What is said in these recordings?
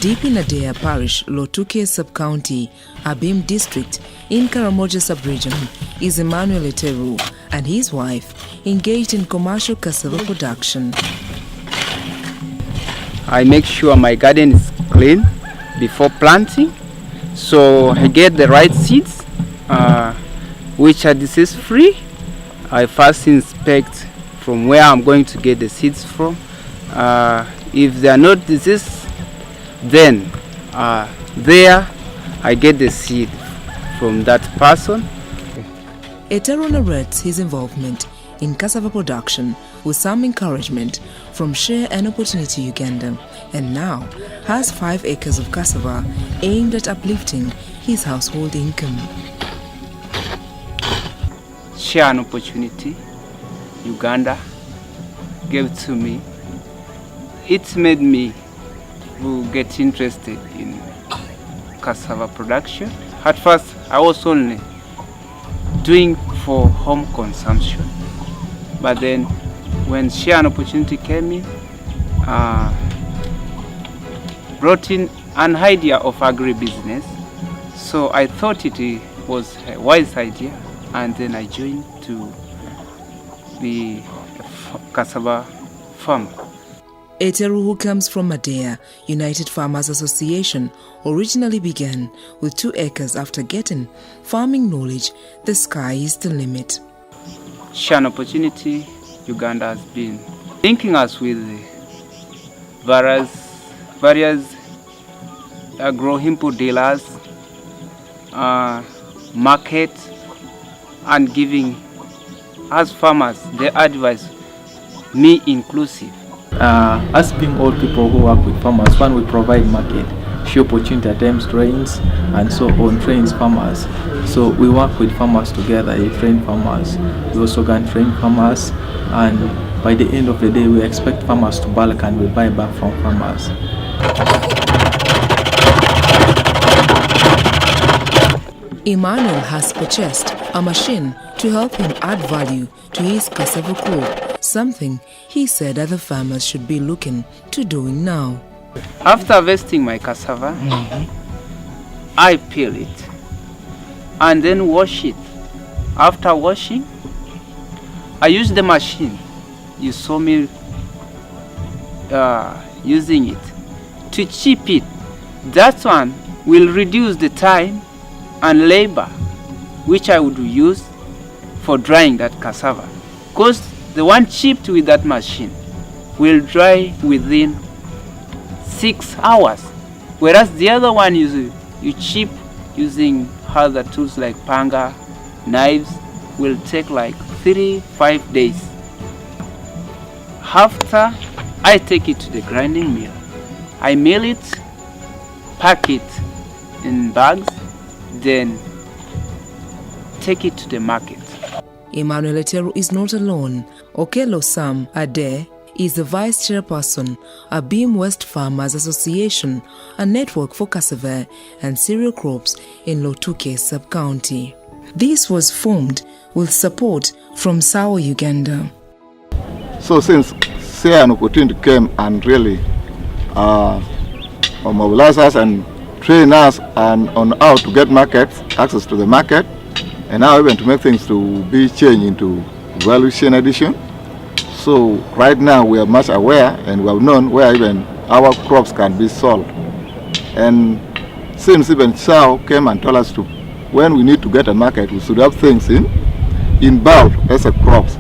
Deep in Adea Parish, Lotuke Sub-County, Abim District, in Karamoja Sub-Region, is Emmanuel Eteru and his wife engaged in commercial cassava production. I make sure my garden is clean before planting, so I get the right seeds which are disease-free. I first inspect from where I'm going to get the seeds from. If they are not diseased, then there I get the seed from that person. Eteru narrates his involvement in cassava production with some encouragement from Share and Opportunity Uganda, and now has 5 acres of cassava aimed at uplifting his household income. Share and Opportunity Uganda gave to me. It made me get interested in cassava production. At first, I was only doing for home consumption, but then when Share and Opportunity came in, brought in an idea of agribusiness, so I thought it was a wise idea, and then I joined to the cassava farm. Eteru, who comes from Adea United Farmers Association, originally began with 2 acres. After getting farming knowledge, the sky is the limit. Share and Opportunity Uganda has been linking us with various agro-input dealers, market, and giving us farmers the advice, me inclusive. Us being all people who work with farmers, one, we provide market, share opportunity at times, trains, and so on, trains farmers. So we work with farmers together, we train farmers. We also can train farmers, and by the end of the day, we expect farmers to bulk and we buy back from farmers. Emmanuel has purchased a machine to help him add value to his cassava crop, something he said other farmers should be looking to doing now. After harvesting my cassava, I peel it and then wash it. After washing, I use the machine. You saw me using it to chip it. That one will reduce the time and labor which I would use for drying that cassava, because the one chipped with that machine will dry within 6 hours, whereas the other one you chip using other tools like panga, knives, will take like 3-5 days. After I take it to the grinding mill, I mill it, pack it in bags, then take it to the market. Emmanuel Eteru is not alone. Okelo Sam Ade is the vice chairperson of Abim West Farmers Association, a network for cassava and cereal crops in Lotuke Sub-County. This was formed with support from Sawa, Uganda. So since Share and Opportunity came and really mobilized us and train us on how to get markets, access to the market, and now even to make things to be changed into value chain addition. So right now we are much aware and we have known where even our crops can be sold. And since even Sao came and told us to, when we need to get a market, we should have things in bulk as a crops.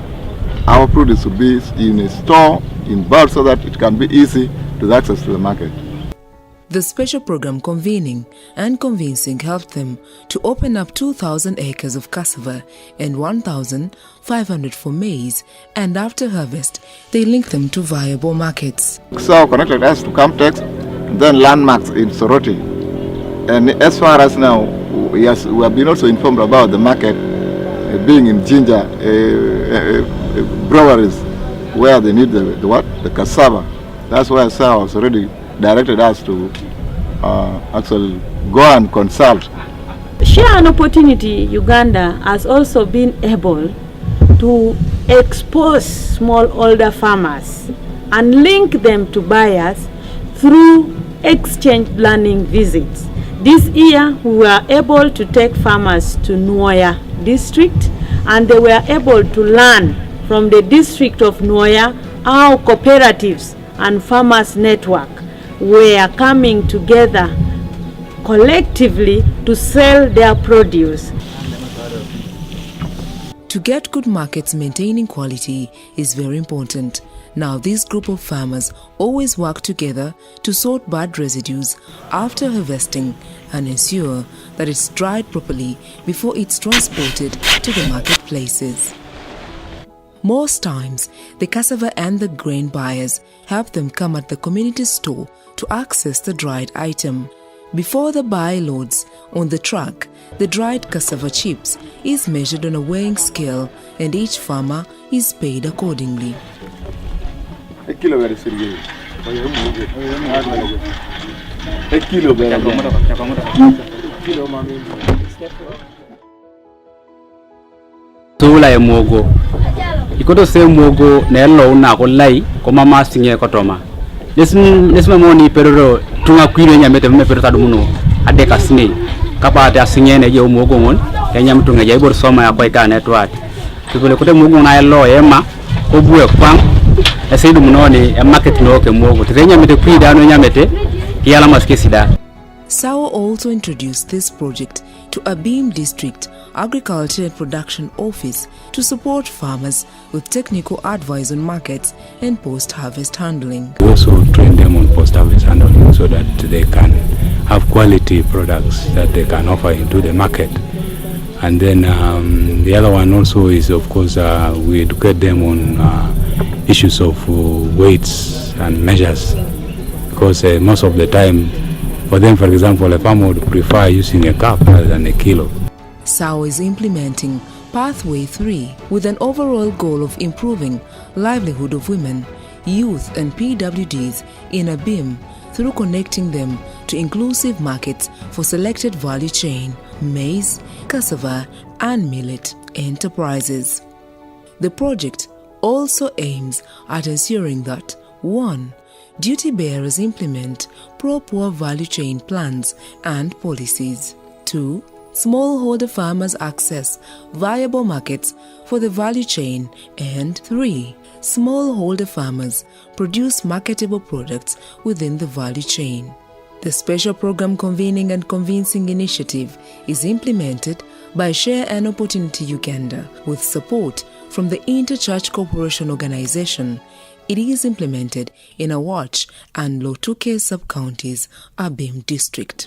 Our produce should be in a store in bulk so that it can be easy to access to the market. The special program convening and convincing helped them to open up 2,000 acres of cassava and 1,500 for maize, and after harvest, they linked them to viable markets. So connected us to Camtex, then landmarks in Soroti. And as far as now, yes, we have been also informed about the market being in Ginger breweries where they need the cassava. That's why Sao has already directed us to actually go and consult. Share and Opportunity Uganda has also been able to expose smallholder farmers and link them to buyers through exchange learning visits. This year, we were able to take farmers to Nuoya district, and they were able to learn from the district of Nuoya how cooperatives and farmers network were coming together collectively to sell their produce. To get good markets, maintaining quality is very important. Now, this group of farmers always work together to sort bad residues after harvesting and ensure that it's dried properly before it's transported to the marketplaces. Most times, the cassava and the grain buyers help them come at the community store to access the dried item. Before the buyer loads on the truck, the dried cassava chips is measured on a weighing scale and each farmer is paid accordingly. Tula emogo ikoto se mogo nelo na ko lai ko mama singe ko toma nesma moni peroro tunga kwiro nyamete me pero tadumuno ade kasne kapa ta singe ne je mogo ngon e nyam tunga jay bor soma ya koy ka netwat tibule ko te mogo na lo ema ko buwe kwang e seydu munoni e market no ke mogo te nyamete kwida no nyamete yala maske sida. SAO also introduced this project to Abim District Agriculture and Production Office to support farmers with technical advice on markets and post-harvest handling. We also train them on post-harvest handling so that they can have quality products that they can offer into the market. And then the other one also is, of course, we educate them on issues of weights and measures, because most of the time, for them, for example, a farmer would prefer using a cup rather than a kilo. SAO is implementing Pathway 3 with an overall goal of improving livelihood of women, youth and PWDs in Abim through connecting them to inclusive markets for selected value chain, maize, cassava and millet enterprises. The project also aims at ensuring that 1. Duty bearers implement pro-poor value chain plans and policies. 2. Smallholder farmers access viable markets for the value chain. And 3. Smallholder farmers produce marketable products within the value chain. The Special Program Convening and Convincing Initiative is implemented by Share an Opportunity Uganda with support from the Interchurch Cooperation Organization. It is implemented in Awach and Lotuke sub-counties, Abim District.